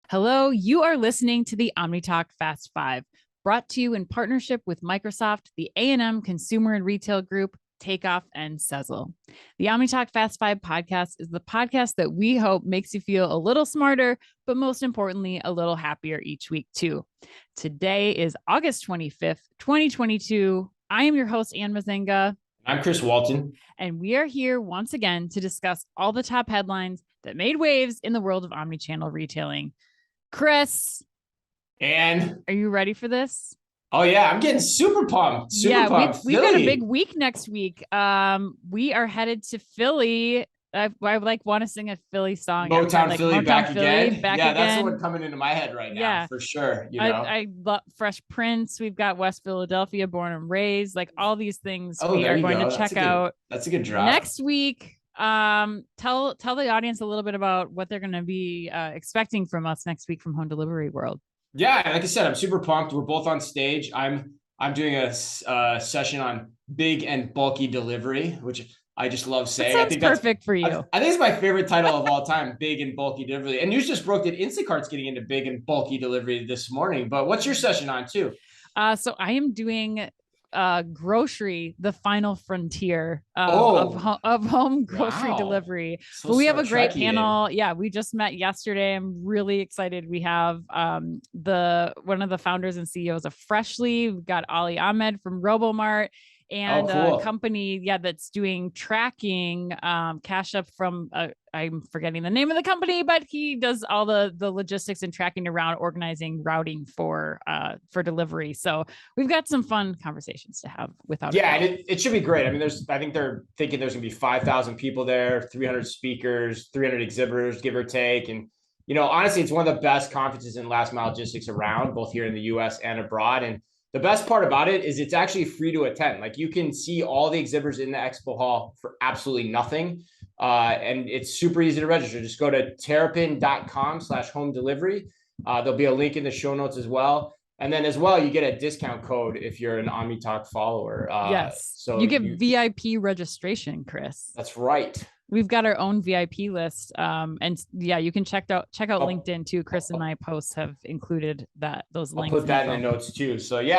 Hello, you are listening to the OmniTalk Fast Five, brought to you in partnership with Microsoft, the A&M Consumer and Retail Group, Takeoff, and Sezzle. The OmniTalk Fast Five podcast is the podcast that we hope makes you feel a little smarter, but most importantly, a little happier each week too. Today is August 25th, 2022. I am your host, Ann Mazenga. I'm Chris Walton. And we are here once again to discuss all the top headlines that made waves in the world of omnichannel retailing. Chris, and are you ready for this? Oh yeah, I'm getting super pumped. Pumped. We've got a big week next week. We are headed to Philly. I want to sing a Philly song. Motown Philly, Motown back Philly, again. Back yeah, again. That's the one coming into my head right now, for sure. You know, I love Fresh Prince. We've got West Philadelphia, Born and Raised. Like all these things we are going to check out. That's a good drop. Next week. Tell the audience a little bit about what they're going to be expecting from us next week from Home Delivery World. Yeah, like I said, I'm super pumped. We're both on stage. I'm doing a session on big and bulky delivery, which I just love saying. I think that's perfect for you. I think it's my favorite title of all time, big and bulky delivery. And news just broke that Instacart's getting into big and bulky delivery this morning. But what's your session on too? So I am doing grocery, the final frontier of home grocery delivery. But we have a great panel. Yeah, we just met yesterday. I'm really excited. We have one of the founders and CEOs of Freshly. We've got Ali Ahmed from Robomart. And a company, that's doing tracking, Cash Up from, I'm forgetting the name of the company, but he does all the logistics and tracking around organizing routing for delivery. So we've got some fun conversations to have without. Yeah, and it should be great. I mean, I think they're thinking there's gonna be 5,000 people there, 300 speakers, 300 exhibitors, give or take. And, honestly, it's one of the best conferences in last mile logistics around, both here in the US and abroad. And the best part about it is it's actually free to attend. Like you can see all the exhibitors in the expo hall for absolutely nothing. And it's super easy to register. Just go to terrapin.com/home delivery. There'll be a link in the show notes as well. And then as well, you get a discount code if you're an OmniTalk follower. Yes. So you get VIP registration, Chris. That's right. We've got our own VIP list. You can check out LinkedIn too. Chris and my posts have included those links. I'll put that in the notes too. So you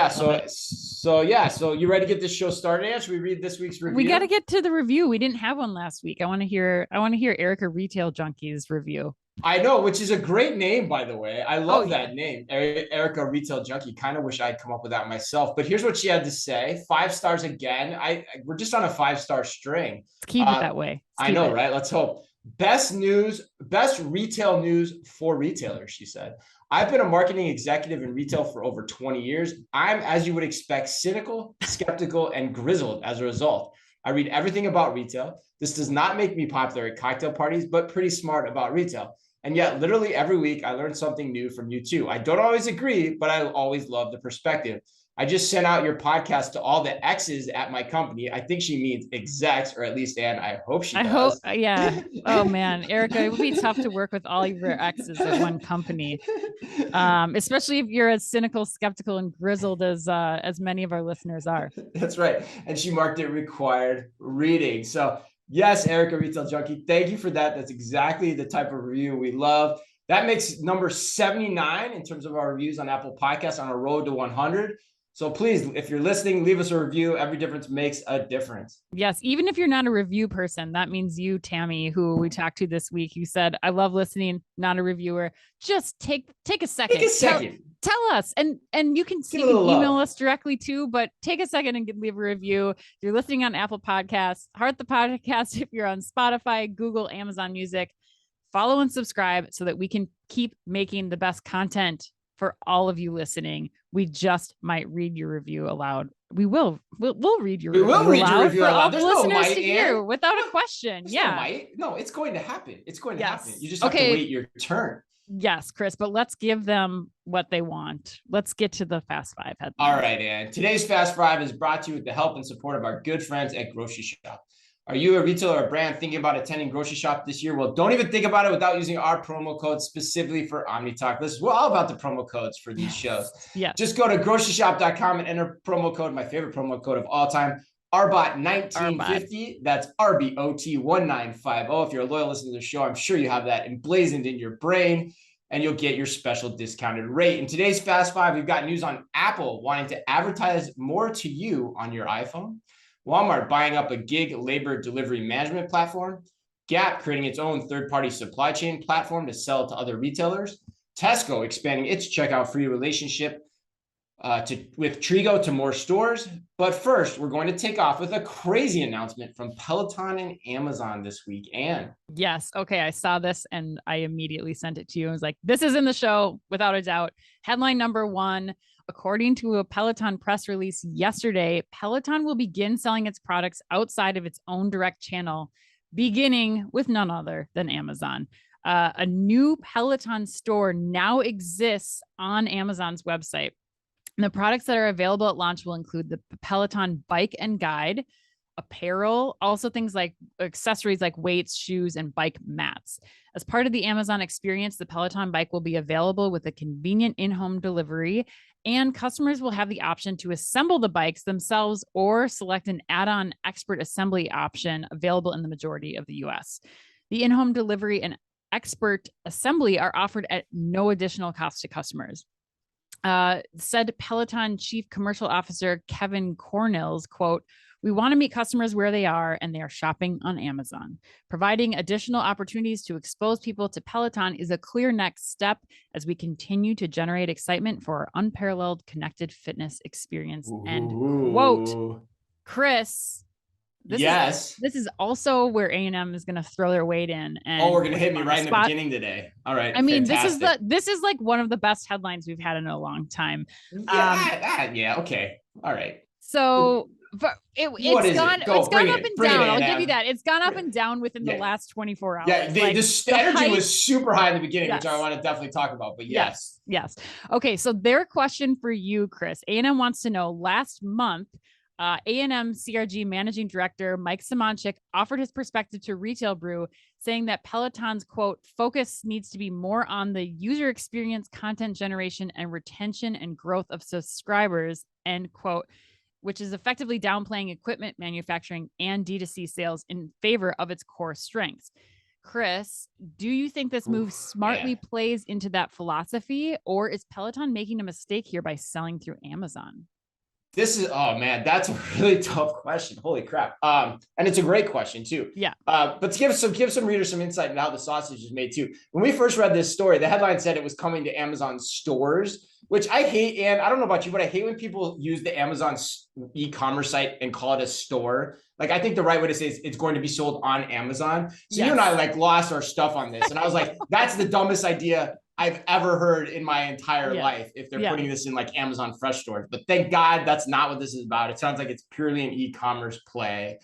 ready to get this show started? Should we read this week's review? We got to get to the review. We didn't have one last week. I want to hear Erica Retail Junkie's review. I know, which is a great name, by the way. I love that name, Erica Retail Junkie. Kind of wish I'd come up with that myself. But here's what she had to say: 5 stars again. We're just on a 5-star string. Let's keep it that way. I know, right? Let's hope. Best retail news for retailers, she said. I've been a marketing executive in retail for over 20 years. I'm, as you would expect, cynical, skeptical, and grizzled as a result. I read everything about retail. This does not make me popular at cocktail parties, but pretty smart about retail. And yet, literally every week, I learn something new from you too. I don't always agree, but I always love the perspective. I just sent out your podcast to all the X's at my company. I think she means execs, or at least, Ann, I hope she does. Yeah. Oh man, Erica, it would be tough to work with all of your X's at one company, especially if you're as cynical, skeptical, and grizzled as many of our listeners are. That's right. And she marked it required reading. So yes, Erica Retail Junkie, thank you for that. That's exactly the type of review we love. That makes number 79 in terms of our reviews on Apple Podcasts on a road to 100. So please, if you're listening, leave us a review. Every difference makes a difference. Yes, even if you're not a review person, that means you, Tammy, who we talked to this week, you said, I love listening, not a reviewer. Just take a second. Take a second. Tell us, and you can email us directly too, but take a second and leave a review. If you're listening on Apple Podcasts, heart the podcast. If you're on Spotify, Google, Amazon Music, follow and subscribe so that we can keep making the best content for all of you listening. We just might read your review aloud. We'll read your review aloud for all the listeners to hear without a question. No, it's going to happen. It's going to happen. You just have to wait your turn. Yes, Chris, but let's give them what they want. Let's get to the Fast Five headlines. All right, Ann. Today's Fast Five is brought to you with the help and support of our good friends at Grocery Shop. Are you a retailer or a brand thinking about attending Grocery Shop this year? Well, don't even think about it without using our promo code specifically for OmniTalk. We're all about the promo codes for these shows. Yeah. Just go to groceryshop.com and enter promo code, my favorite promo code of all time, RBOT1950. That's RBOT1950. If you're a loyal listener to the show, I'm sure you have that emblazoned in your brain. and you'll get your special discounted rate. In today's Fast Five, we've got news on Apple wanting to advertise more to you on your iPhone, Walmart buying up a gig labor delivery management platform, Gap creating its own third-party supply chain platform to sell to other retailers, Tesco expanding its checkout-free relationship with Trigo to more stores. But first, we're going to take off with a crazy announcement from Peloton and Amazon this week. Anne. Yes. Okay. I saw this and I immediately sent it to you. I was like, this is in the show without a doubt. Headline number one, according to a Peloton press release yesterday, Peloton will begin selling its products outside of its own direct channel, beginning with none other than Amazon. A new Peloton store now exists on Amazon's website. And the products that are available at launch will include the Peloton bike and guide, apparel, also things like accessories like weights, shoes, and bike mats. As part of the Amazon experience, the Peloton bike will be available with a convenient in-home delivery, and customers will have the option to assemble the bikes themselves or select an add-on expert assembly option available in the majority of the US. The in-home delivery and expert assembly are offered at no additional cost to customers. Said Peloton Chief Commercial Officer Kevin Cornells, quote, "We want to meet customers where they are, and they are shopping on Amazon. Providing additional opportunities to expose people to Peloton is a clear next step as we continue to generate excitement for our unparalleled connected fitness experience." End quote. Chris, this is also where A&M is going to throw their weight in. And we're going to hit me right in the beginning today. All right. I mean, this is like one of the best headlines we've had in a long time. Yeah. Okay. All right. So it's gone up and down. I'll give you that. It's gone up and down within the last 24 hours. Yeah, the energy was super high in the beginning, which I want to definitely talk about. But yes. Okay, so their question for you, Chris. A&M wants to know, last month, A&M CRG Managing Director Mike Simonchik offered his perspective to Retail Brew, saying that Peloton's, quote, focus needs to be more on the user experience, content generation, and retention and growth of subscribers, end quote, which is effectively downplaying equipment manufacturing and D2C sales in favor of its core strengths. Chris, do you think this move smartly plays into that philosophy, or is Peloton making a mistake here by selling through Amazon? This is, oh man, that's a really tough question. Holy crap. And it's a great question too. Yeah. But to give some readers some insight into how the sausage is made too. When we first read this story, the headline said it was coming to Amazon stores, which I hate. And I don't know about you, but I hate when people use the Amazon e-commerce site and call it a store. Like, I think the right way to say it's going to be sold on Amazon. So you and I like lost our stuff on this. And I was like, that's the dumbest idea I've ever heard in my entire life, if they're putting this in like Amazon Fresh stores. But thank God that's not what this is about. It sounds like it's purely an e-commerce play.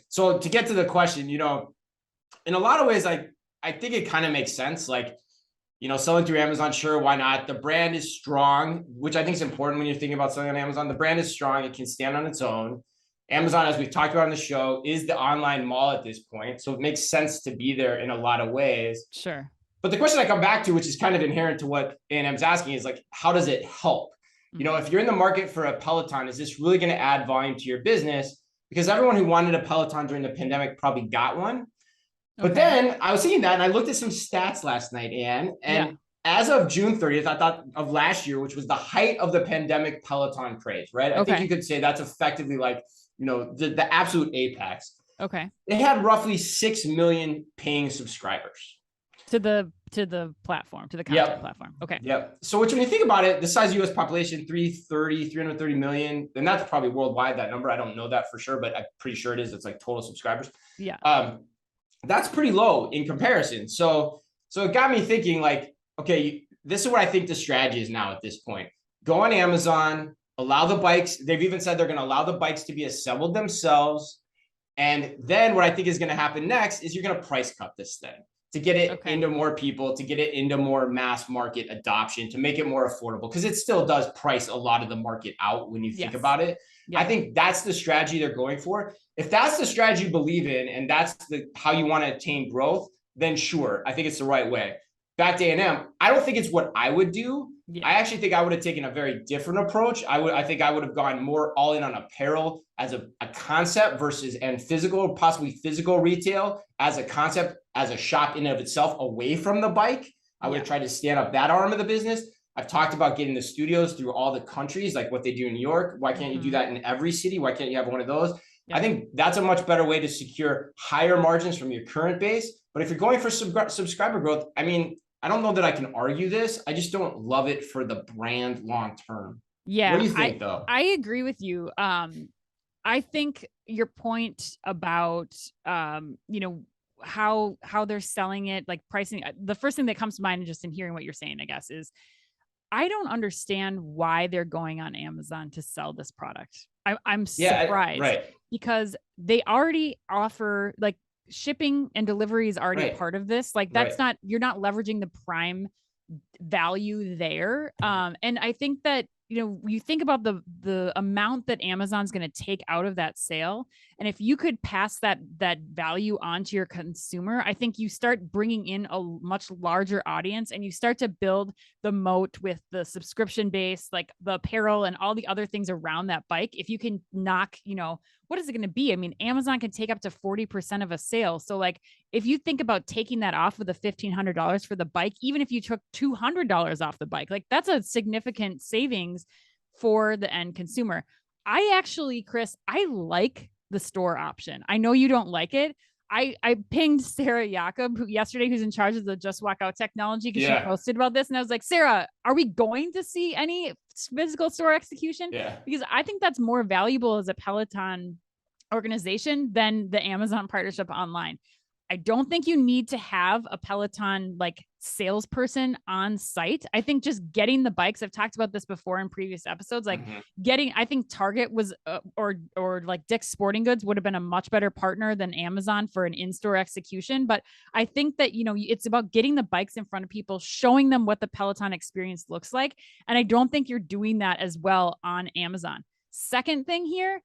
So to get to the question, in a lot of ways, I think it kind of makes sense. Like, selling through Amazon, sure, why not? The brand is strong, which I think is important when you're thinking about selling on Amazon. The brand is strong. It can stand on its own. Amazon, as we've talked about on the show, is the online mall at this point. So it makes sense to be there in a lot of ways. Sure. But the question I come back to, which is kind of inherent to what A&M's asking, is like, how does it help? If you're in the market for a Peloton, is this really going to add volume to your business? Because everyone who wanted a Peloton during the pandemic probably got one. But then I was seeing that, and I looked at some stats last night, Anne, and as of June 30th, I thought of last year, which was the height of the pandemic Peloton craze, right? I think you could say that's effectively like, the absolute apex. Okay. It had roughly 6 million paying subscribers. To the platform, to the content platform. Okay. Yep. So when you think about it, the size of US population, 330 million, and that's probably worldwide, that number. I don't know that for sure, but I'm pretty sure it is. It's like total subscribers. Yeah. That's pretty low in comparison. So it got me thinking like, okay, this is what I think the strategy is now at this point. Go on Amazon, allow the bikes. They've even said they're going to allow the bikes to be assembled themselves. And then what I think is going to happen next is you're going to price cut this thing to get it into more people, to get it into more mass market adoption, to make it more affordable, because it still does price a lot of the market out when you think about it. Yeah. I think that's the strategy they're going for. If that's the strategy you believe in, and that's how you want to attain growth, then sure, I think it's the right way. Back to A&M, I don't think it's what I would do. Yeah. I actually think I would have taken a very different approach. I think I would have gone more all in on apparel as a concept versus possibly physical retail as a concept, as a shop in and of itself, away from the bike. I would have tried to stand up that arm of the business. I've talked about getting the studios through all the countries, like what they do in New York. Why can't you do that in every city? Why can't you have one of those? I think that's a much better way to secure higher margins from your current base. But if you're going for subscriber growth, I mean, I don't know that I can argue this. I just don't love it for the brand long term. Yeah. What do you think, though? I agree with you. I think your point about, you know, how they're selling it, like pricing, the first thing that comes to mind just in hearing what you're saying, I guess, is I don't understand why they're going on Amazon to sell this product. I'm surprised because they already offer, like, shipping and delivery is already part of this. Like, that's not, you're not leveraging the Prime value there. And I think that, you know, you think about the amount that Amazon's going to take out of that sale. And if you could pass that value on to your consumer, I think you start bringing in a much larger audience, and you start to build the moat with the subscription base, like the apparel and all the other things around that bike. If you can knock, you know, what is it going to be? I mean, Amazon can take up to 40% of a sale. So, like, if you think about taking that off of the $1,500 for the bike, even if you took $200 off the bike, like, that's a significant savings for the end consumer. I actually, Chris, I like the store option. I know you don't like it. I pinged Sarah Jacob yesterday, who's in charge of the Just Walk Out technology, because she posted about this. And I was like, Sarah, are we going to see any physical store execution? Because I think that's more valuable as a Peloton organization than the Amazon partnership online. I don't think you need to have a Peloton like salesperson on site. I think just getting the bikes, I've talked about this before in previous episodes, like I think Target was, or like Dick's Sporting Goods would have been a much better partner than Amazon for an in-store execution. But I think that, you know, it's about getting the bikes in front of people, showing them what the Peloton experience looks like. And I don't think you're doing that as well on Amazon. Second thing here,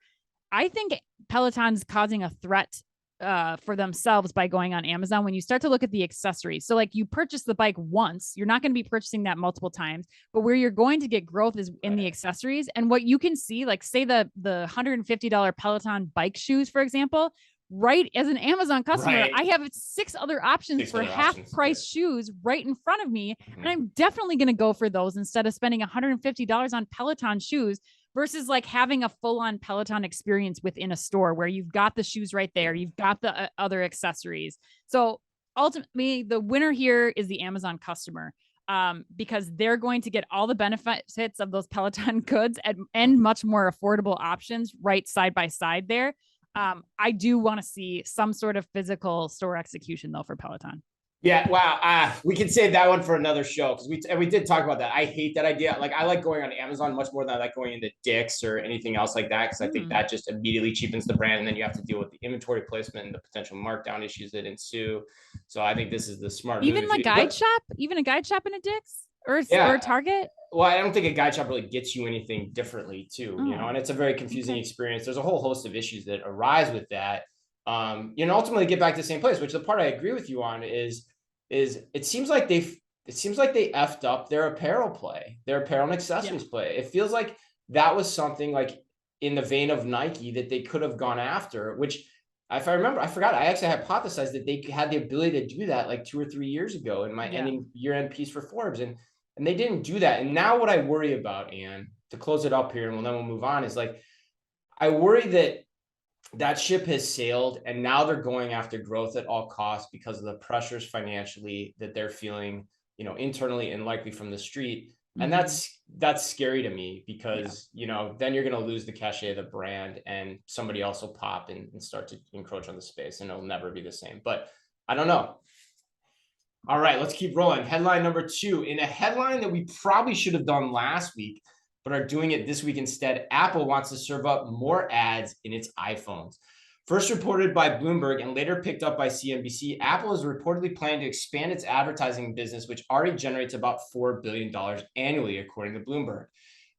I think Peloton's causing a threat for themselves by going on Amazon when you start to look at the accessories. So, like, you purchase the bike once, you're not going to be purchasing that multiple times, but where you're going to get growth is in the accessories. And what you can see, like, say the $150 Peloton bike shoes, for example, right, as an Amazon customer, I have six other options for half price shoes right in front of me. And I'm definitely going to go for those instead of spending $150 on Peloton shoes, versus like having a full-on Peloton experience within a store where you've got the shoes right there, you've got the other accessories. So ultimately, the winner here is the Amazon customer, because they're going to get all the benefits of those Peloton goods and much more affordable options right side by side there. I do want to see some sort of physical store execution, though, for Peloton. Yeah, wow. We can save that one for another show, because we did talk about that. I hate that idea. Like, I like going on Amazon much more than I like going into Dick's or anything else like that, because I think that just immediately cheapens the brand, and then you have to deal with the inventory placement and the potential markdown issues that ensue. So I think this is the smart move. Even a guide shop in a Dick's or a Target. Well, I don't think a guide shop really gets you anything differently, too. You know, and it's a very confusing experience. There's a whole host of issues that arise with that. You know, ultimately get back to the same place, which the part I agree with you on is it seems like they effed up their apparel play, their apparel and accessories play. It feels like that was something like in the vein of Nike that they could have gone after, which, if I remember, I forgot, I actually hypothesized that they had the ability to do that like 2 or 3 years ago in my year-end piece for Forbes, and they didn't do that. And now what I worry about, Ann, to close it up here, and then we'll move on, is like, I worry that ship has sailed, and now they're going after growth at all costs because of the pressures financially that they're feeling, you know, internally and likely from the street. And that's scary to me, because, you know, then you're going to lose the cachet of the brand, and somebody else will pop and start to encroach on the space, and it'll never be the same. But I don't know. All right, let's keep rolling. Headline number 2, in a headline that we probably should have done last week, but are doing it this week instead. Apple wants to serve up more ads in its iPhones. First reported by Bloomberg and later picked up by CNBC, Apple is reportedly planning to expand its advertising business, which already generates about $4 billion annually, according to Bloomberg.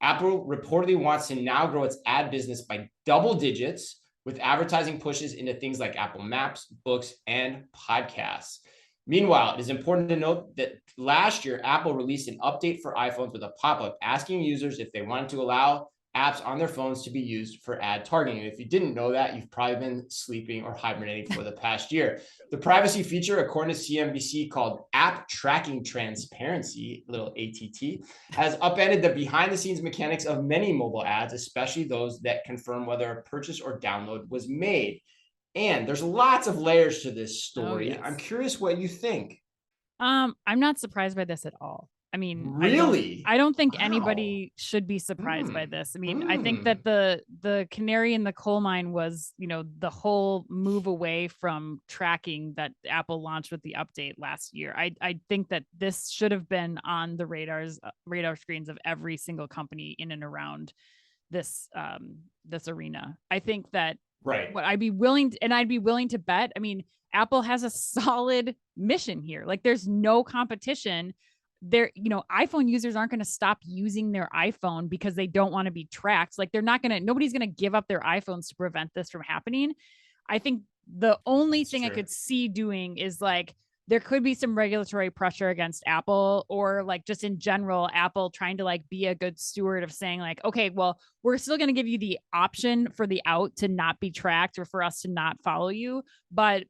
Apple reportedly wants to now grow its ad business by double digits, with advertising pushes into things like Apple Maps, books, and podcasts. Meanwhile, it is important to note that last year, Apple released an update for iPhones with a pop-up asking users if they wanted to allow apps on their phones to be used for ad targeting. And if you didn't know that, you've probably been sleeping or hibernating for the past year. The privacy feature, according to CNBC, called App Tracking Transparency, little ATT, has upended the behind-the-scenes mechanics of many mobile ads, especially those that confirm whether a purchase or download was made. And there's lots of layers to this story. I'm curious what you think. I'm not surprised by this at all. I mean, really, I don't think anybody should be surprised by this. I mean, I think that the canary in the coal mine was, the whole move away from tracking that Apple launched with the update last year. I think that this should have been on the radar screens of every single company in and around this arena. I think that what I'd be willing to bet. I mean, Apple has a solid mission here. Like, there's no competition there. iPhone users aren't going to stop using their iPhone because they don't want to be tracked. Like, nobody's going to give up their iPhones to prevent this from happening. I think the only thing I could see doing is like, there could be some regulatory pressure against Apple, or like just in general, Apple trying to like be a good steward of saying like, okay, well, we're still going to give you the option for the out to not be tracked or for us to not follow you, but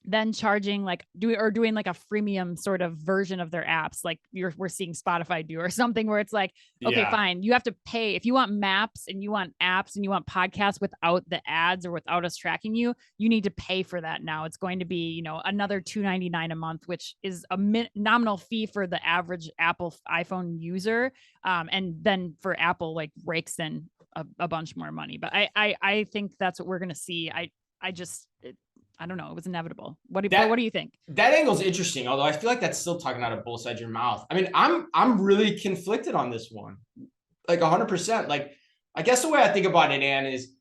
then charging like doing like a freemium sort of version of their apps, like we're seeing Spotify do, or something where it's like, okay, fine, you have to pay if you want maps and you want apps and you want podcasts without the ads or without us tracking you. You need to pay for that now. It's going to be another $2.99 a month, which is a nominal fee for the average Apple iPhone user, and then for Apple, like, rakes in a bunch more money. But I think that's what we're going to see. I don't know. It was inevitable. What do you think? That angle's interesting, although I feel like that's still talking out of both sides of your mouth. I mean, I'm really conflicted on this one, like 100%. Like, I guess the way I think about it, Ann, is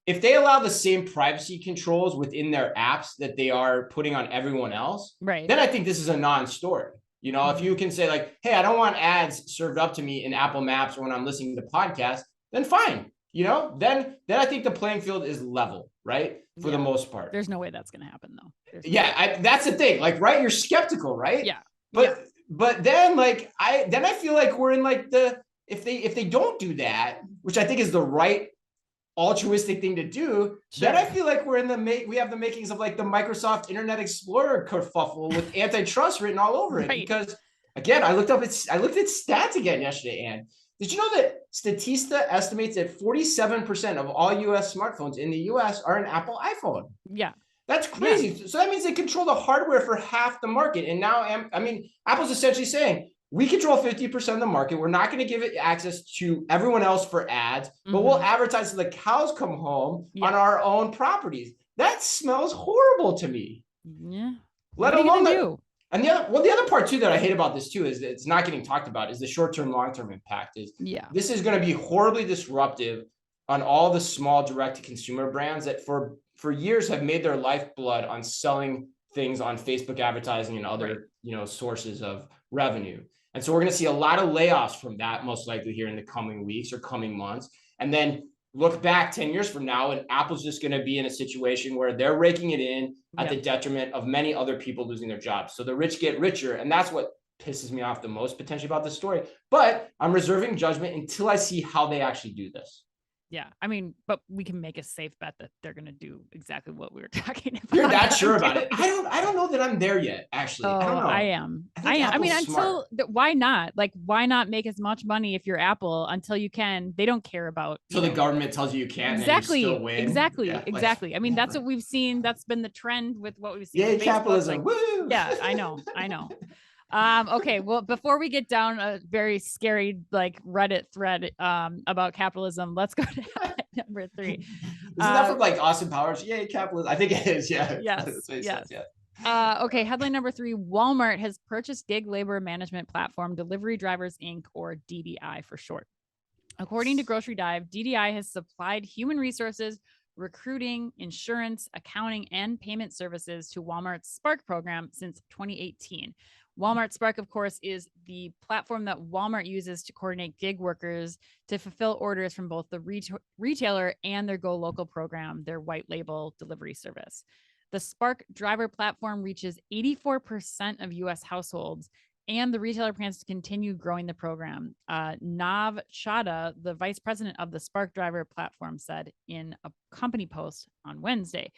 if they allow the same privacy controls within their apps that they are putting on everyone else, right, then I think this is a non-story. If you can say like, hey, I don't want ads served up to me in Apple Maps or when I'm listening to podcasts, then fine. Then I think the playing field is level, right? For the most part. There's no way that's going to happen though. That's the thing. Like, right, you're skeptical, right? Yeah. But then like I feel like we're in like if they don't do that, which I think is the right altruistic thing to do, then I feel like we're in we have the makings of like the Microsoft Internet Explorer kerfuffle with antitrust written all over it. Because again, I looked at stats again yesterday, and did you know that Statista estimates that 47% of all US smartphones in the US are an Apple iPhone? Yeah. That's crazy. Yeah. So that means they control the hardware for half the market. And now, Apple's essentially saying, we control 50% of the market. We're not going to give it access to everyone else for ads, but we'll advertise till the cows come home on our own properties. That smells horrible to me. Yeah. Let alone do. And the other part too that I hate about this too is that it's not getting talked about is the short-term, long-term impact. This is going to be horribly disruptive on all the small direct-to-consumer brands that for years have made their lifeblood on selling things on Facebook advertising and other sources of revenue. And so we're going to see a lot of layoffs from that most likely here in the coming weeks or coming months. And then look back 10 years from now, and Apple's just going to be in a situation where they're raking it in at the detriment of many other people losing their jobs. So the rich get richer. And that's what pisses me off the most potentially about this story. But I'm reserving judgment until I see how they actually do this. Yeah. I mean, but we can make a safe bet that they're going to do exactly what we were talking about. You're that sure about it? I don't know that I'm there yet, actually. I don't know. I am. I mean, why not? Like, why not make as much money if you're Apple until you can? They don't care about. So the government tells you can't. Exactly. And you still win. Exactly. I mean, that's what we've seen. That's been the trend with what we've seen. Yay, capitalism. Like, woo! Yeah, I know. Okay, well, before we get down a very scary like Reddit thread about capitalism, let's go to number 3. Isn't that from like Austin Powers? Yay, capitalism. I think it is. Yeah. Yes. Okay, headline number 3. Walmart has purchased gig labor management platform Delivery Drivers Inc., or DDI for short. According to Grocery Dive, DDI has supplied human resources, recruiting, insurance, accounting, and payment services to Walmart's Spark program since 2018. Walmart Spark, of course, is the platform that Walmart uses to coordinate gig workers to fulfill orders from both the retailer and their Go Local program, their white label delivery service. The Spark driver platform reaches 84% of U.S. households and the retailer plans to continue growing the program. Nav Chadha, the vice president of the Spark Driver platform, said in a company post on Wednesday.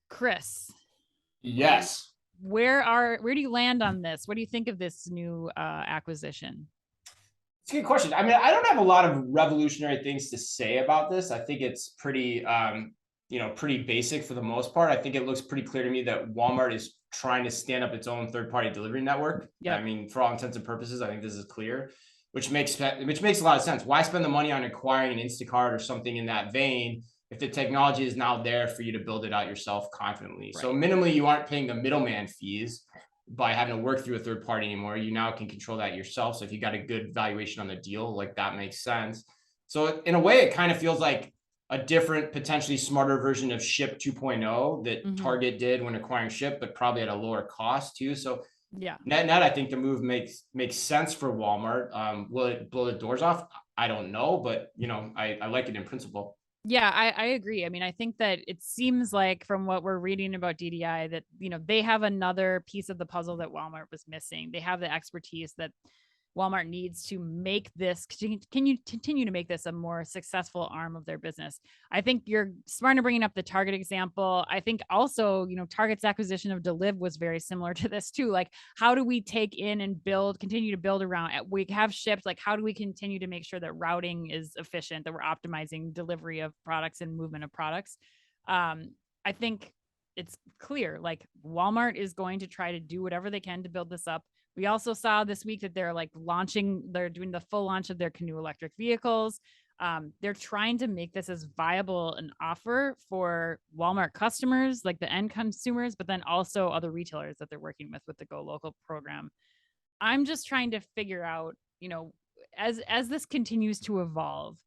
Chris. Yes. Where do you land on this? What do you think of this new acquisition? It's a good question. I mean, I don't have a lot of revolutionary things to say about this. I think it's pretty, pretty basic for the most part. I think it looks pretty clear to me that Walmart is trying to stand up its own third-party delivery network. Yeah. I mean, for all intents and purposes, I think this is clear, which makes a lot of sense. Why spend the money on acquiring an Instacart or something in that vein if the technology is now there for you to build it out yourself confidently? Right. So minimally, you aren't paying the middleman fees by having to work through a third party anymore. You now can control that yourself. So if you got a good valuation on the deal, like that makes sense. So in a way, it kind of feels like a different, potentially smarter version of Ship 2.0 that Target did when acquiring Ship, but probably at a lower cost too. So yeah, net, I think the move makes sense for Walmart. Will it blow the doors off? I don't know, but I like it in principle. Yeah, I agree. I mean, I think that it seems like from what we're reading about DDI that, they have another piece of the puzzle that Walmart was missing. They have the expertise that Walmart needs to make this, can you continue to make this a more successful arm of their business? I think you're smart in bringing up the Target example. I think also, Target's acquisition of Deliv was very similar to this too. Like, how do we take in and continue to build around? We have shipped, like, how do we continue to make sure that routing is efficient, that we're optimizing delivery of products and movement of products? I think it's clear, like, Walmart is going to try to do whatever they can to build this up. We also saw this week that they're doing the full launch of their Canoe electric vehicles. They're trying to make this as viable an offer for Walmart customers, like the end consumers, but then also other retailers that they're working with the Go Local program. I'm just trying to figure out, as this continues to evolve,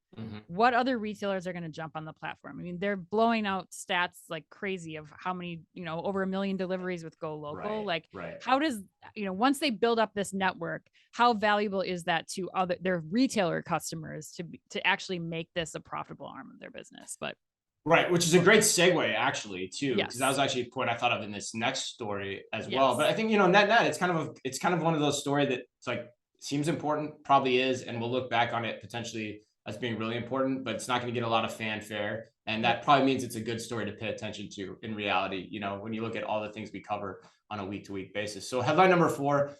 what other retailers are going to jump on the platform. I mean, they're blowing out stats like crazy of how many, over 1 million deliveries with Go Local. How does, once they build up this network, how valuable is that to their retailer customers to actually make this a profitable arm of their business? But right, which is a great segue actually too, because that was actually a point I thought of in this next story as well. But I think net it's kind of one of those stories that it's like seems important, probably is, and we'll look back on it potentially as being really important, but it's not going to get a lot of fanfare, and that probably means it's a good story to pay attention to in reality. When you look at all the things we cover on a week-to-week basis. So headline number 4.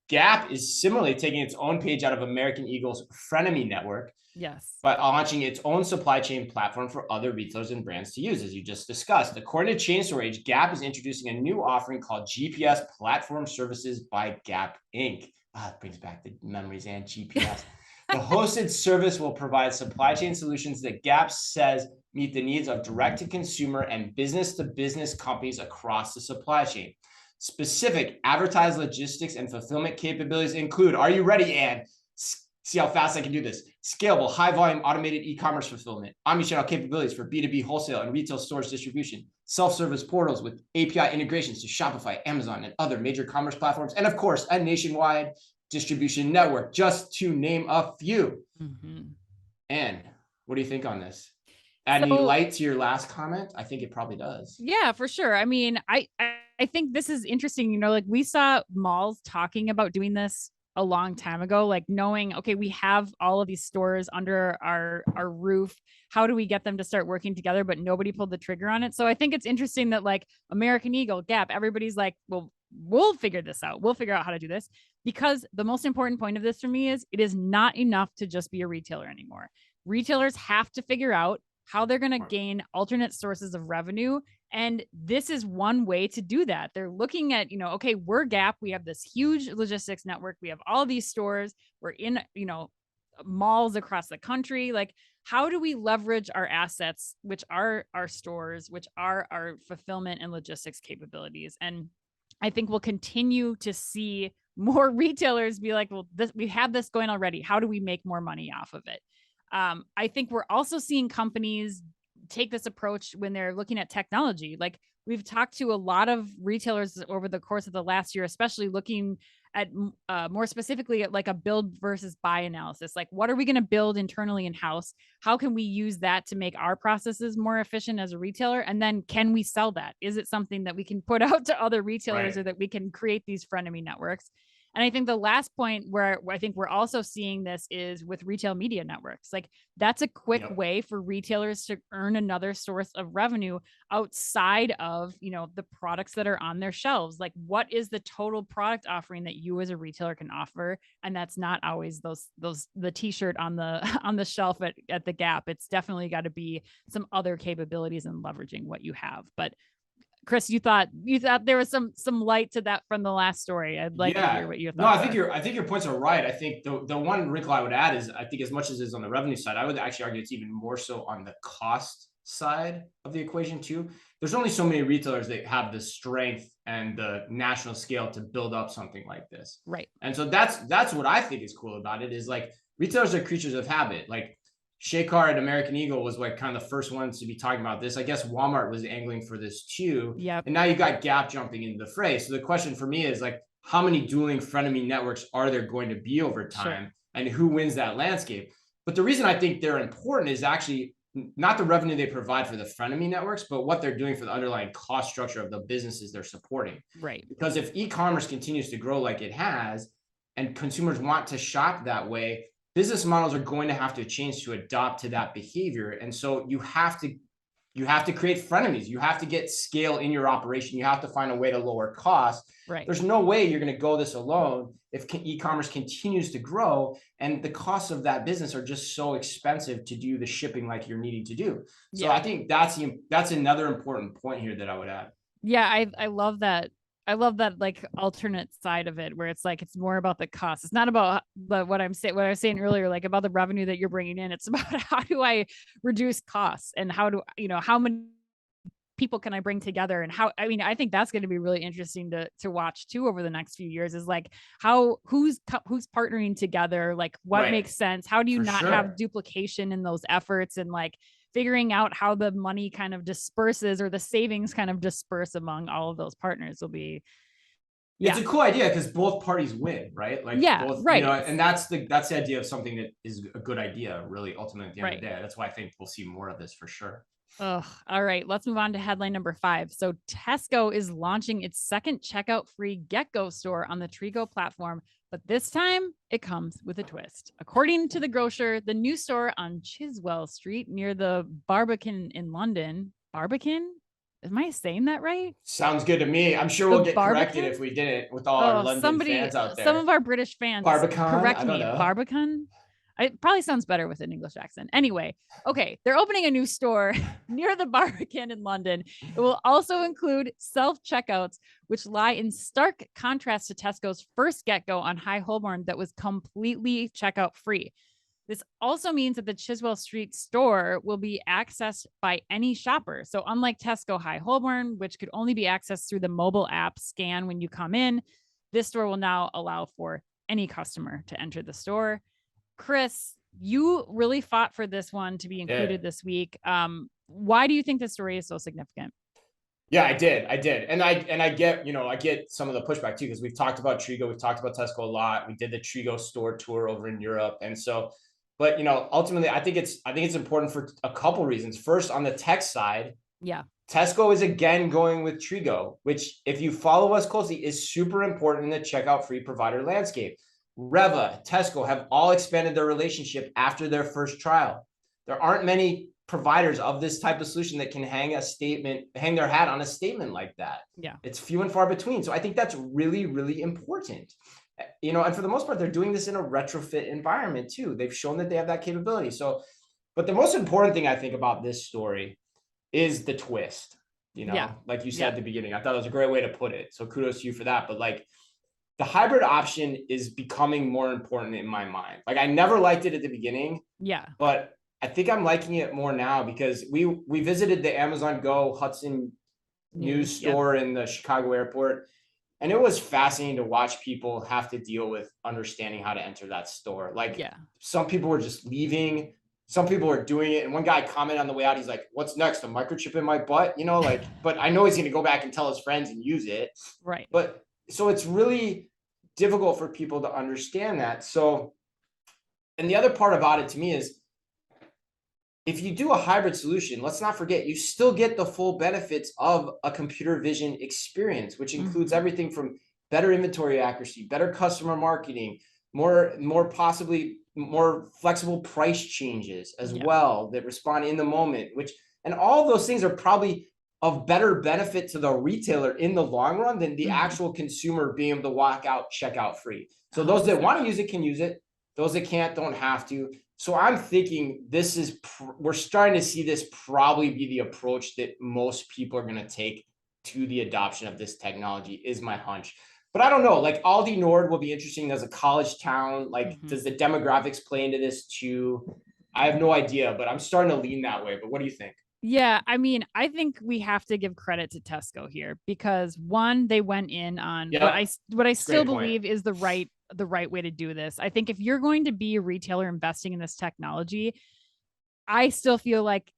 Gap is similarly taking its own page out of American Eagle's frenemy network. Yes. By launching its own supply chain platform for other retailers and brands to use, as you just discussed. According to Chain Store Age, Gap is introducing a new offering called GPS Platform Services by Gap Inc. It brings back the memories and GPS. The hosted service will provide supply chain solutions that Gap says meet the needs of direct-to-consumer and business-to-business companies across the supply chain. Specific advertised logistics and fulfillment capabilities include, are you ready, Ann? See how fast I can do this. Scalable, high-volume, automated e-commerce fulfillment, omnichannel capabilities for B2B wholesale and retail stores distribution, self-service portals with API integrations to Shopify, Amazon, and other major commerce platforms, and of course, a nationwide distribution network, just to name a few. And what do you think on this? Add any light to your last comment? I think it probably does. Yeah, for sure. I mean, I think this is interesting. Like we saw malls talking about doing this a long time ago, like knowing, okay, we have all of these stores under our roof. How do we get them to start working together? But nobody pulled the trigger on it. So I think it's interesting that like American Eagle, Gap, everybody's like, well, we'll figure this out. We'll figure out how to do this, because the most important point of this for me is it is not enough to just be a retailer anymore. Retailers have to figure out how they're going to gain alternate sources of revenue. And this is one way to do that. They're looking at, okay, we're Gap. We have this huge logistics network. We have all these stores. We're in, malls across the country. Like, how do we leverage our assets, which are our stores, which are our fulfillment and logistics capabilities? And I think we'll continue to see more retailers be like, well, we have this going already. How do we make more money off of it? I think we're also seeing companies take this approach when they're looking at technology. Like we've talked to a lot of retailers over the course of the last year, especially looking at more specifically at like a build versus buy analysis. Like, what are we going to build internally in-house? How can we use that to make our processes more efficient as a retailer? And then can we sell that? Is it something that we can put out to other retailers, or that we can create these frenemy networks? And I think the last point where I think we're also seeing this is with retail media networks. Like that's a quick way for retailers to earn another source of revenue outside of, the products that are on their shelves. Like what is the total product offering that you as a retailer can offer? And that's not always the t-shirt on the shelf at the Gap. It's definitely got to be some other capabilities and leveraging what you have. But Chris, you thought there was some light to that from the last story. I'd like to hear what your thoughts are. I think your points are right. I think the one wrinkle I would add is I think as much as it is on the revenue side, I would actually argue it's even more so on the cost side of the equation too. There's only so many retailers that have the strength and the national scale to build up something like this. Right. And so that's what I think is cool about it is like retailers are creatures of habit. Like Shakar at American Eagle was like kind of the first ones to be talking about this. I guess Walmart was angling for this too. Yeah. And now you got Gap jumping into the fray. So the question for me is like, how many dueling frenemy networks are there going to be over time, and who wins that landscape? But the reason I think they're important is actually not the revenue they provide for the frenemy networks, but what they're doing for the underlying cost structure of the businesses they're supporting. Right. Because if e-commerce continues to grow like it has, and consumers want to shop that way, business models are going to have to change to adopt to that behavior. And so you have to create frenemies. You have to get scale in your operation. You have to find a way to lower costs. Right. There's no way you're going to go this alone if e-commerce continues to grow and the costs of that business are just so expensive to do the shipping like you're needing to do. So I think that's another important point here that I would add. Yeah, I love that. I love that like alternate side of it where it's like it's more about the cost. It's not about what I was saying earlier, like about the revenue that you're bringing in. It's about how do I reduce costs and how many people can I bring together and I think that's going to be really interesting to watch too over the next few years is like who's partnering together, like what makes sense, how do you not have duplication in those efforts, and like figuring out how the money kind of disperses or the savings kind of disperse among all of those partners will be. It's a cool idea because both parties win, right? Like both, right. And that's the idea of something that is a good idea, really, ultimately at the end of the day. That's why I think we'll see more of this for sure. All right, let's move on to headline number 5. So Tesco is launching its second checkout-free GetGo store on the Trigo platform, but this time it comes with a twist. According to the grocer, the new store on Chiswell Street near the Barbican in London. Barbican? Am I saying that right? Sounds good to me. I'm sure we'll get corrected if we didn't with all our London fans out there. Some of our British fans correct me. Barbican? It probably sounds better with an English accent. Anyway, okay, they're opening a new store near the Barbican in London. It will also include self-checkouts, which lie in stark contrast to Tesco's first GetGo on High Holborn that was completely checkout free. This also means that the Chiswell Street store will be accessed by any shopper. So unlike Tesco High Holborn, which could only be accessed through the mobile app scan when you come in, this store will now allow for any customer to enter the store. Chris, you really fought for this one to be included this week. Why do you think this story is so significant? Yeah, I did. And I get some of the pushback too, because we've talked about Trigo, we've talked about Tesco a lot. We did the Trigo store tour over in Europe. And so, but ultimately I think it's important for a couple reasons. First, on the tech side, Tesco is again going with Trigo, which if you follow us closely is super important in the checkout free provider landscape. Reva, Tesco have all expanded their relationship after their first trial. There aren't many providers of this type of solution that can hang their hat on a statement like that. Yeah. It's few and far between. So I think that's really, really important. And for the most part, they're doing this in a retrofit environment too. They've shown that they have that capability. So, but the most important thing I think about this story is the twist, like you said at the beginning. I thought it was a great way to put it. So kudos to you for that. But like, the hybrid option is becoming more important in my mind. Like I never liked it at the beginning. Yeah. But I think I'm liking it more now because we visited the Amazon Go Hudson News store in the Chicago airport. And it was fascinating to watch people have to deal with understanding how to enter that store. Like some people were just leaving. Some people were doing it. And one guy commented on the way out, he's like, what's next? A microchip in my butt? But I know he's going to go back and tell his friends and use it. Right. But so it's really difficult for people to understand that. So, and the other part about it to me is if you do a hybrid solution, let's not forget, you still get the full benefits of a computer vision experience, which includes everything from better inventory accuracy, better customer marketing, possibly more flexible price changes as well that respond in the moment, and all of those things are probably of better benefit to the retailer in the long run than the actual consumer being able to walk out, check out free. So those that want to use it can use it. Those that can't don't have to. So I'm thinking we're starting to see this probably be the approach that most people are going to take to the adoption of this technology, is my hunch. But I don't know, like Aldi Nord will be interesting as a college town. Like, does the demographics play into this too? I have no idea, but I'm starting to lean that way. But what do you think? Yeah, I mean, I think we have to give credit to Tesco here because one, they went in on what I still believe is the right way to do this. I think if you're going to be a retailer investing in this technology, I still feel like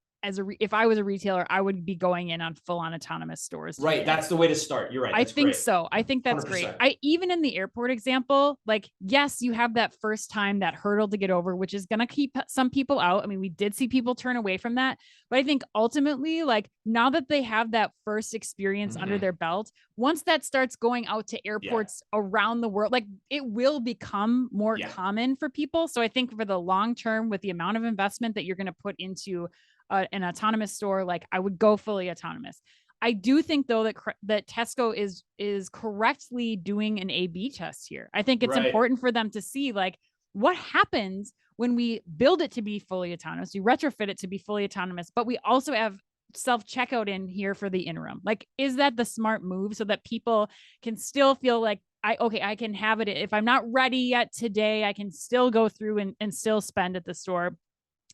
if I was a retailer, I would be going in on full-on autonomous stores. Right. That's the way to start. You're right. I think so. I think that's 100%. Great. Even in the airport example, like, yes, you have that first time, that hurdle to get over, which is going to keep some people out. I mean, we did see people turn away from that, but I think ultimately, like, now that they have that first experience under their belt, once that starts going out to airports around the world, like, it will become more common for people. So I think for the long term, with the amount of investment that you're going to put into an autonomous store, like, I would go fully autonomous. I do think though that Tesco is correctly doing an A/B test here. I think it's important for them to see, like, what happens when we build it to be fully autonomous, we retrofit it to be fully autonomous, but we also have self-checkout in here for the interim. Like, is that the smart move so that people can still feel like, I can have it. If I'm not ready yet today, I can still go through and still spend at the store.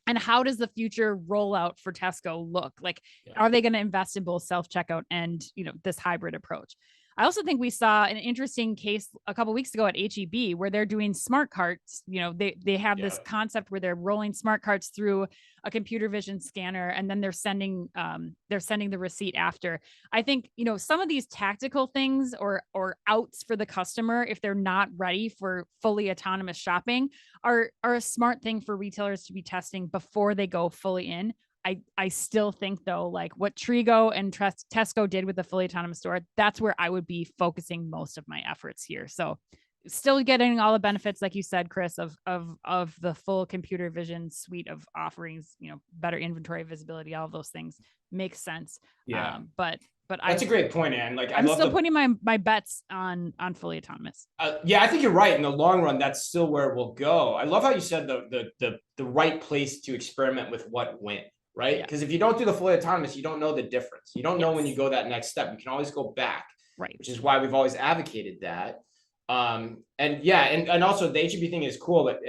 And how does the future rollout for Tesco look? Like, are they going to invest in both self-checkout and, this hybrid approach? I also think we saw an interesting case a couple of weeks ago at HEB where they're doing smart carts. They have this concept where they're rolling smart carts through a computer vision scanner, and then they're sending the receipt after. I think, some of these tactical things or outs for the customer, if they're not ready for fully autonomous shopping, are a smart thing for retailers to be testing before they go fully in. I still think though, like what Trigo and Tesco did with the fully autonomous store, that's where I would be focusing most of my efforts here. So still getting all the benefits, like you said, Chris, of the full computer vision suite of offerings, better inventory visibility, all of those things makes sense. Yeah. But that's a great point, Ann. Like, I'm still putting my bets on fully autonomous. I think you're right. In the long run, that's still where we'll go. I love how you said the right place to experiment with what went. Right? Because if you don't do the fully autonomous, you don't know the difference. You don't know when you go that next step. You can always go back, right? Which is why we've always advocated that. And also the HEB thing is cool. But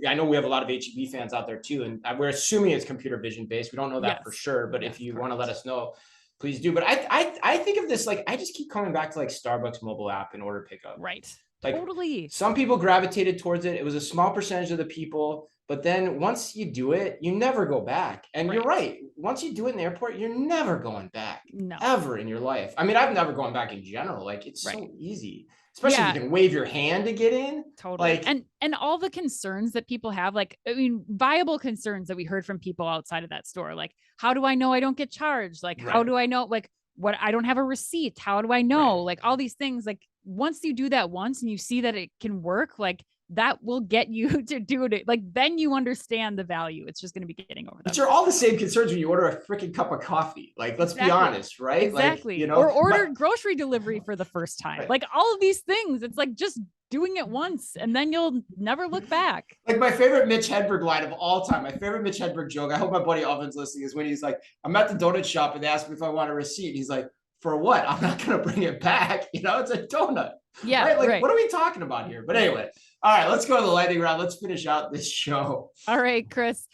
I know we have a lot of HEB fans out there too, and we're assuming it's computer vision based. We don't know that for sure, but if you want to let us know, please do. But I think of this, like, I just keep coming back to like Starbucks mobile app and order pickup. Right. Like, totally. Some people gravitated towards it. It was a small percentage of the people. But then once you do it, you never go back. And you're right. Once you do it in the airport, you're never going back ever in your life. I mean, I've never gone back in general. Like, it's so easy, especially if you can wave your hand to get in. Totally. Like, and all the concerns that people have, like, I mean, viable concerns that we heard from people outside of that store. Like, how do I know I don't get charged? Like, how do I know, like, what, I don't have a receipt? How do I know? Like, all these things, like, once you do that once and you see that it can work, like, that will get you to do it. Like, then you understand the value. It's just going to be getting over that. But you're all the same concerns when you order a freaking cup of coffee. Like, let's be honest, right? Exactly. Like, or order grocery delivery for the first time. Like, all of these things, it's like just doing it once and then you'll never look back. Like, my favorite Mitch Hedberg line of all time, my favorite Mitch Hedberg joke, I hope my buddy Alvin's listening, is when he's like, I'm at the donut shop and they ask me if I want a receipt. He's like, for what? I'm not going to bring it back. It's a donut. Yeah. Right? What are we talking about here? But anyway, all right, let's go to the lightning round. Let's finish out this show. All right, Chris.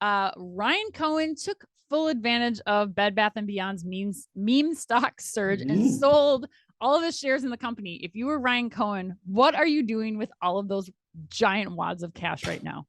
Ryan Cohen took full advantage of Bed Bath & Beyond's meme stock surge and sold all of his shares in the company. If you were Ryan Cohen, what are you doing with all of those giant wads of cash right now?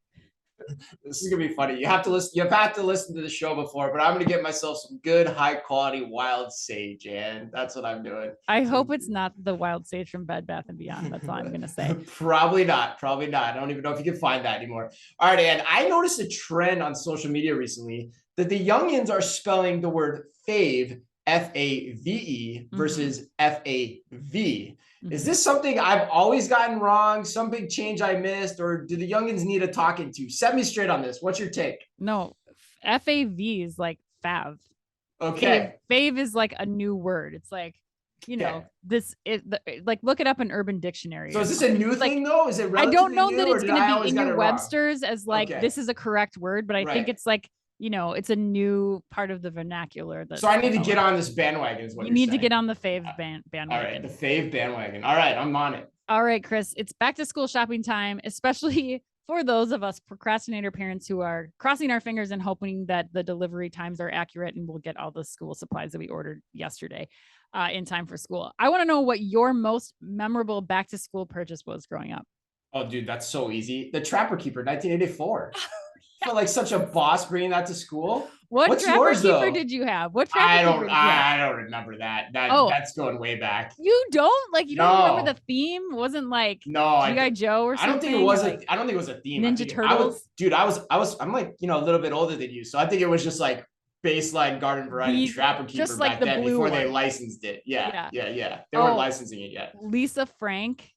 This is gonna be funny. You have to listen. You've had to listen to the show before, but I'm gonna get myself some good, high quality wild sage, and that's what I'm doing. I hope it's not the wild sage from Bed Bath & Beyond. That's all I'm gonna say. Probably not. I don't even know if you can find that anymore. All right, and I noticed a trend on social media recently that the youngins are spelling the word fave FAVE versus FAV. Is this something I've always gotten wrong? Some big change I missed, or do the youngins need a talking to? Set me straight on this. What's your take? No, FAV is like fav. Okay. Fave is like a new word. It's like, you know, like look it up in Urban Dictionary. So is this a new thing though? Is it relatively I don't know new, that it's going to be in your Webster's wrong? as like, this is a correct word, but I think it's like, you know, it's a new part of the vernacular. So I need to get on this bandwagon is what you need to get on the fave bandwagon. All right, the fave bandwagon. All right, I'm on it. All right, Chris, it's back to school shopping time, especially for those of us procrastinator parents who are crossing our fingers and hoping that the delivery times are accurate and we'll get all the school supplies that we ordered yesterday in time for school. I want to know what your most memorable back to school purchase was growing up. Oh, dude, that's so easy. The Trapper Keeper, 1984. I feel like such a boss bringing that to school. What's Trapper yours, Keeper though? did you have? I don't remember that. That's going way back. You don't like? You don't remember the theme? It wasn't like G.I. Joe or something? I don't think it was I don't think it was a theme. Ninja Turtles. I'm like, you know, a little bit older than you, so I think it was just like baseline garden variety Trapper Keeper just like back then before they licensed it. Yeah. They weren't licensing it yet. Lisa Frank,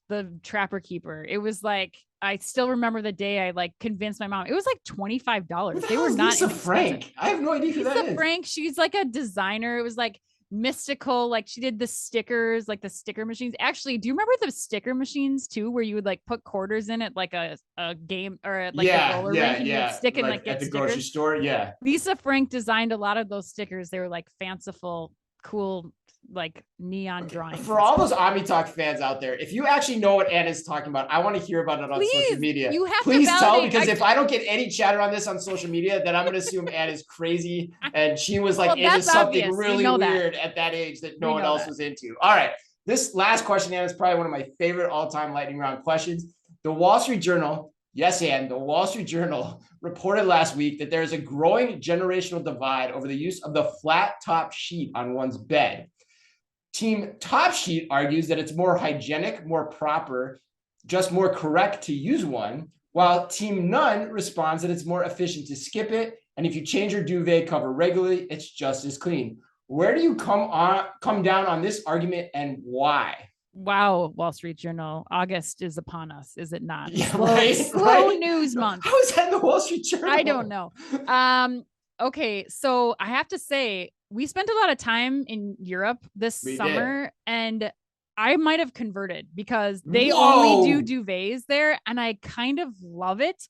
the Trapper Keeper. It was like, I still remember the day I like convinced my mom. It was like $25. They were not Lisa Frank. I have no idea who that is. Lisa Frank, she's like a designer. It was like mystical. Like she did the stickers, like the sticker machines. Actually, do you remember the sticker machines too, where you would like put quarters in it, like a game or like a roller rink, and you would stick it and like get at the stickers. Grocery store? Yeah. Lisa Frank designed a lot of those stickers. They were like fanciful, cool, like neon drawings. For all those OmniTalk fans out there, if you actually know what Anna's talking about, I want to hear about it on social media. You have Please to tell, because if I don't get any chatter on this on social media, then I'm going to assume Anna's crazy and she was like into something really weird at that age that no one else was into. All right. This last question, Anna, is probably one of my favorite all-time lightning round questions. The Wall Street Journal, the Wall Street Journal reported last week that there is a growing generational divide over the use of the flat top sheet on one's bed. Team Top Sheet argues that it's more hygienic, more proper, just more correct to use one, while Team None responds that it's more efficient to skip it, and if you change your duvet cover regularly, it's just as clean. Where do you come down on this argument, and why? Wow, Wall Street Journal, August is upon us, is it not? Yeah, slow news month. How is that in the Wall Street Journal? I don't know. Okay, so I have to say, we spent a lot of time in Europe this summer, and I might have converted because they only do duvets there, and I kind of love it.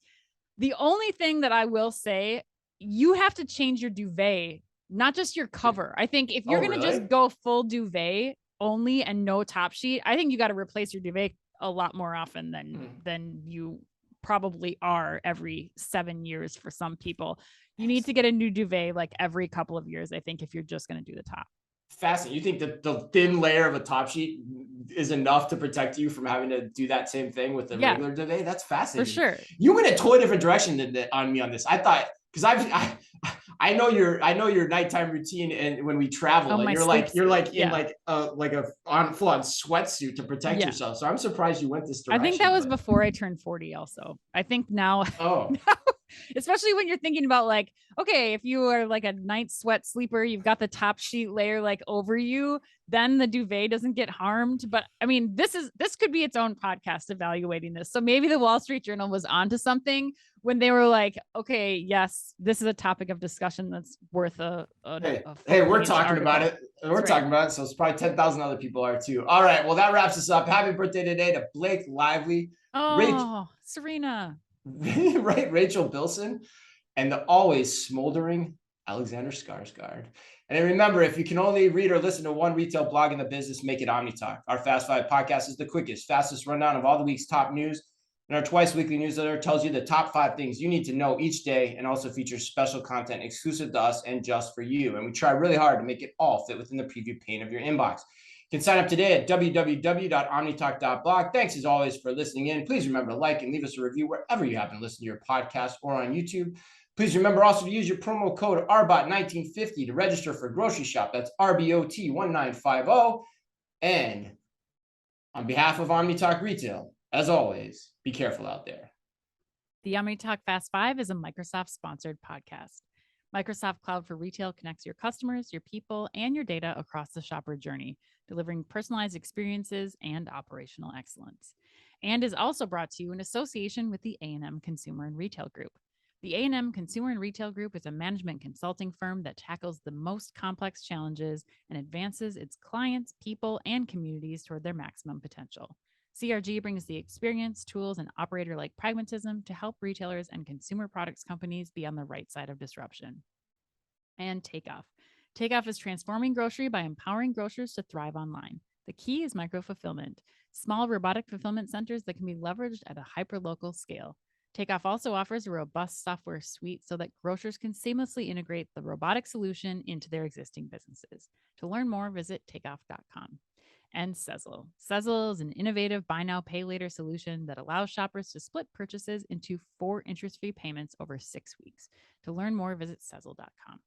The only thing that I will say, you have to change your duvet, not just your cover. I think if you're going to just go full duvet only and no top sheet, I think you got to replace your duvet a lot more often than you probably are every 7 years for some people. You need to get a new duvet like every couple of years, I think, if you're just going to do the top. Fascinating. You think that the thin layer of a top sheet is enough to protect you from having to do that same thing with the regular duvet? That's fascinating. For sure. You went a totally different direction on me on this. I thought, because I know your nighttime routine, and when we travel, and you're like in like a full on sweatsuit to protect yourself. So I'm surprised you went this direction. I think that was before I turned 40. Also, I think now. Especially when you're thinking about like, okay, if you are like a night sweat sleeper, you've got the top sheet layer like over you, then the duvet doesn't get harmed. But I mean, this could be its own podcast evaluating this. So maybe the Wall Street Journal was onto something when they were like, okay, yes, this is a topic of discussion that's worth a we're talking about it. We're talking about it. So it's probably 10,000 other people are too. All right. Well, that wraps us up. Happy birthday today to Blake Lively. Serena. Right, Rachel Bilson, and the always smoldering Alexander Skarsgård. And remember, if you can only read or listen to one retail blog in the business, make it OmniTalk. Our Fast Five podcast is the quickest, fastest rundown of all the week's top news. And our twice weekly newsletter tells you the top 5 things you need to know each day, and also features special content exclusive to us and just for you. And we try really hard to make it all fit within the preview pane of your inbox. You can sign up today at www.omnitalk.blog. Thanks as always for listening in. Please remember to like and leave us a review wherever you happen to listen to your podcast or on YouTube. Please remember also to use your promo code RBOT1950 to register for Grocery Shop. That's RBOT1950. And on behalf of OmniTalk Retail, as always, be careful out there. The OmniTalk Fast Five is a Microsoft-sponsored podcast. Microsoft Cloud for Retail connects your customers, your people, and your data across the shopper journey, delivering personalized experiences and operational excellence. And is also brought to you in association with the A&M Consumer and Retail Group. The A&M Consumer and Retail Group is a management consulting firm that tackles the most complex challenges and advances its clients, people, and communities toward their maximum potential. CRG brings the experience, tools, and operator-like pragmatism to help retailers and consumer products companies be on the right side of disruption. And Takeoff. Takeoff is transforming grocery by empowering grocers to thrive online. The key is micro-fulfillment, small robotic fulfillment centers that can be leveraged at a hyper-local scale. Takeoff also offers a robust software suite so that grocers can seamlessly integrate the robotic solution into their existing businesses. To learn more, visit takeoff.com. And Sezzle. Sezzle is an innovative buy now, pay later solution that allows shoppers to split purchases into 4 interest-free payments over 6 weeks. To learn more, visit Sezzle.com.